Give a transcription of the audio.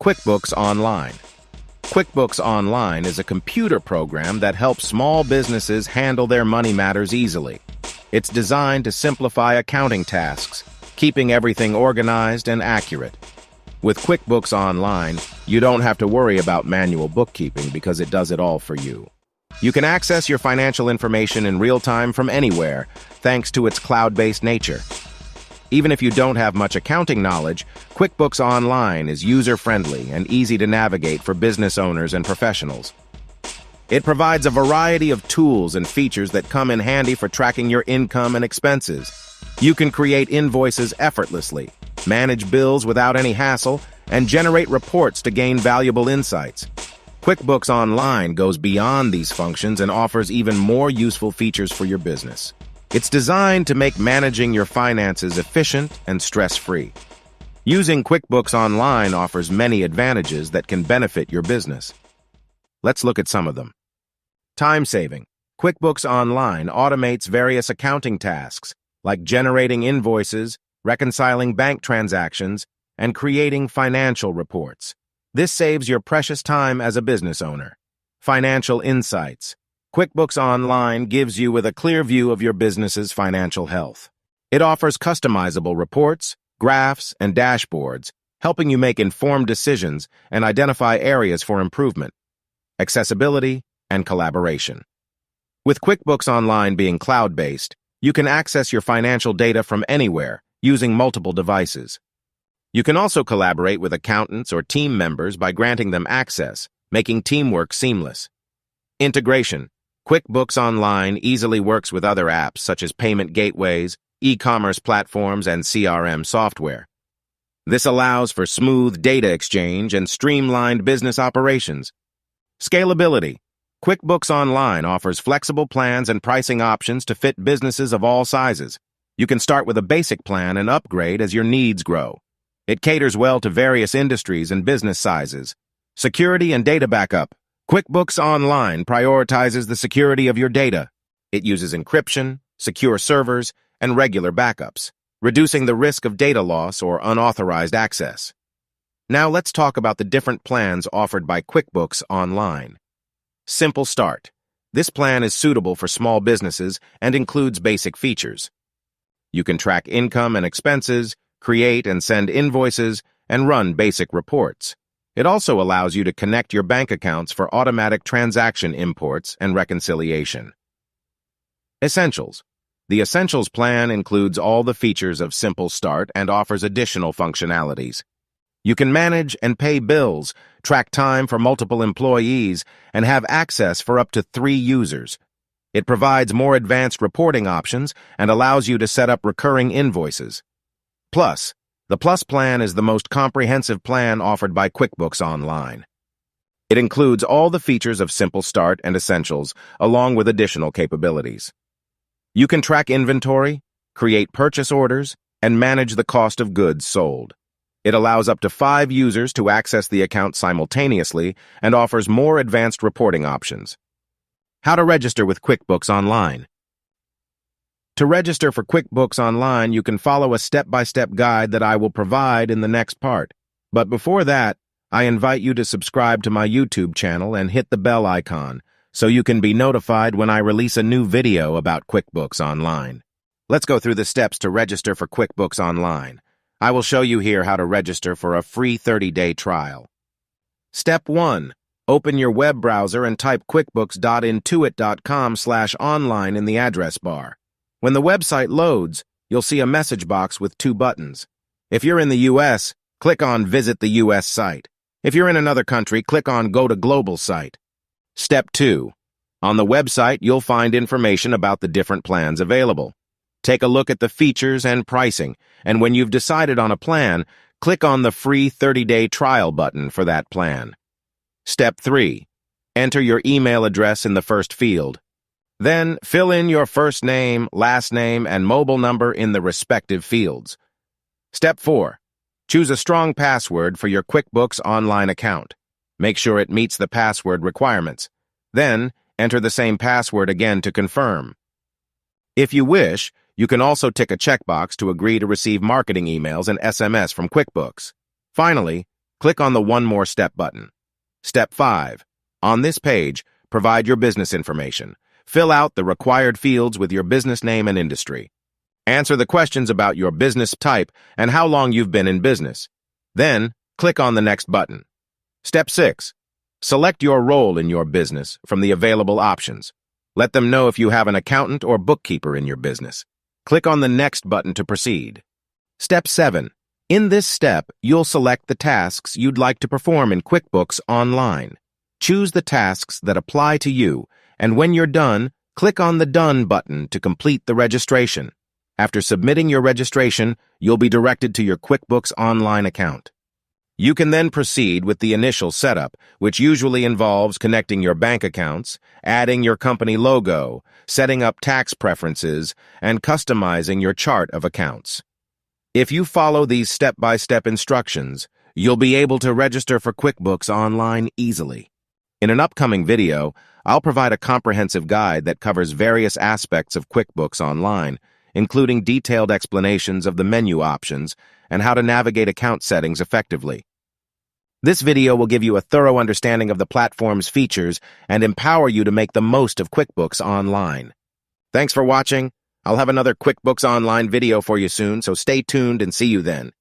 QuickBooks Online. QuickBooks Online is a computer program that helps small businesses handle their money matters easily. It's designed to simplify accounting tasks, keeping everything organized and accurate. With QuickBooks Online, you don't have to worry about manual bookkeeping because it does it all for you. You can access your financial information in real time from anywhere, thanks to its cloud-based nature. Even if you don't have much accounting knowledge, QuickBooks Online is user-friendly and easy to navigate for business owners and professionals. It provides a variety of tools and features that come in handy for tracking your income and expenses. You can create invoices effortlessly, manage bills without any hassle, and generate reports to gain valuable insights. QuickBooks Online goes beyond these functions and offers even more useful features for your business. It's designed to make managing your finances efficient and stress-free. Using QuickBooks Online offers many advantages that can benefit your business. Let's look at some of them. Time-saving. QuickBooks Online automates various accounting tasks, like generating invoices, reconciling bank transactions, and creating financial reports. This saves your precious time as a business owner. Financial insights. QuickBooks Online gives you with a clear view of your business's financial health. It offers customizable reports, graphs, and dashboards, helping you make informed decisions and identify areas for improvement. Accessibility and collaboration. With QuickBooks Online being cloud-based, you can access your financial data from anywhere using multiple devices. You can also collaborate with accountants or team members by granting them access, making teamwork seamless. Integration. QuickBooks Online easily works with other apps such as payment gateways, e-commerce platforms, and CRM software. This allows for smooth data exchange and streamlined business operations. Scalability. QuickBooks Online offers flexible plans and pricing options to fit businesses of all sizes. You can start with a basic plan and upgrade as your needs grow. It caters well to various industries and business sizes. Security and data backup. QuickBooks Online prioritizes the security of your data. It uses encryption, secure servers, and regular backups, reducing the risk of data loss or unauthorized access. Now let's talk about the different plans offered by QuickBooks Online. Simple Start. This plan is suitable for small businesses and includes basic features. You can track income and expenses, create and send invoices, and run basic reports. It also allows you to connect your bank accounts for automatic transaction imports and reconciliation. Essentials. The Essentials plan includes all the features of Simple Start and offers additional functionalities. You can manage and pay bills, track time for multiple employees, and have access for up to 3 users. It provides more advanced reporting options and allows you to set up recurring invoices. Plus, the Plus plan is the most comprehensive plan offered by QuickBooks Online. It includes all the features of Simple Start and Essentials, along with additional capabilities. You can track inventory, create purchase orders, and manage the cost of goods sold. It allows up to 5 users to access the account simultaneously and offers more advanced reporting options. How to register with QuickBooks Online. To register for QuickBooks Online, you can follow a step-by-step guide that I will provide in the next part. But before that, I invite you to subscribe to my YouTube channel and hit the bell icon so you can be notified when I release a new video about QuickBooks Online. Let's go through the steps to register for QuickBooks Online. I will show you here how to register for a free 30-day trial. Step 1. Open your web browser and type quickbooks.intuit.com/online in the address bar. When the website loads, you'll see a message box with 2 buttons. If you're in the U.S., click on Visit the U.S. site. If you're in another country, click on Go to Global site. Step 2. On the website, you'll find information about the different plans available. Take a look at the features and pricing, and when you've decided on a plan, click on the free 30-day trial button for that plan. Step 3. Enter your email address in the first field. Then, fill in your first name, last name, and mobile number in the respective fields. Step 4. Choose a strong password for your QuickBooks Online account. Make sure it meets the password requirements. Then, enter the same password again to confirm. If you wish, you can also tick a checkbox to agree to receive marketing emails and SMS from QuickBooks. Finally, click on the One More Step button. Step 5. On this page, provide your business information. Fill out the required fields with your business name and industry. Answer the questions about your business type and how long you've been in business. Then, click on the Next button. Step 6. Select your role in your business from the available options. Let them know if you have an accountant or bookkeeper in your business. Click on the Next button to proceed. Step 7. In this step, you'll select the tasks you'd like to perform in QuickBooks Online. Choose the tasks that apply to you, and when you're done, click on the Done button to complete the registration. After submitting your registration, you'll be directed to your QuickBooks Online account. You can then proceed with the initial setup, which usually involves connecting your bank accounts, adding your company logo, setting up tax preferences, and customizing your chart of accounts. If you follow these step-by-step instructions, you'll be able to register for QuickBooks Online easily. In an upcoming video, I'll provide a comprehensive guide that covers various aspects of QuickBooks Online, including detailed explanations of the menu options and how to navigate account settings effectively. This video will give you a thorough understanding of the platform's features and empower you to make the most of QuickBooks Online. Thanks for watching. I'll have another QuickBooks Online video for you soon, so stay tuned and see you then.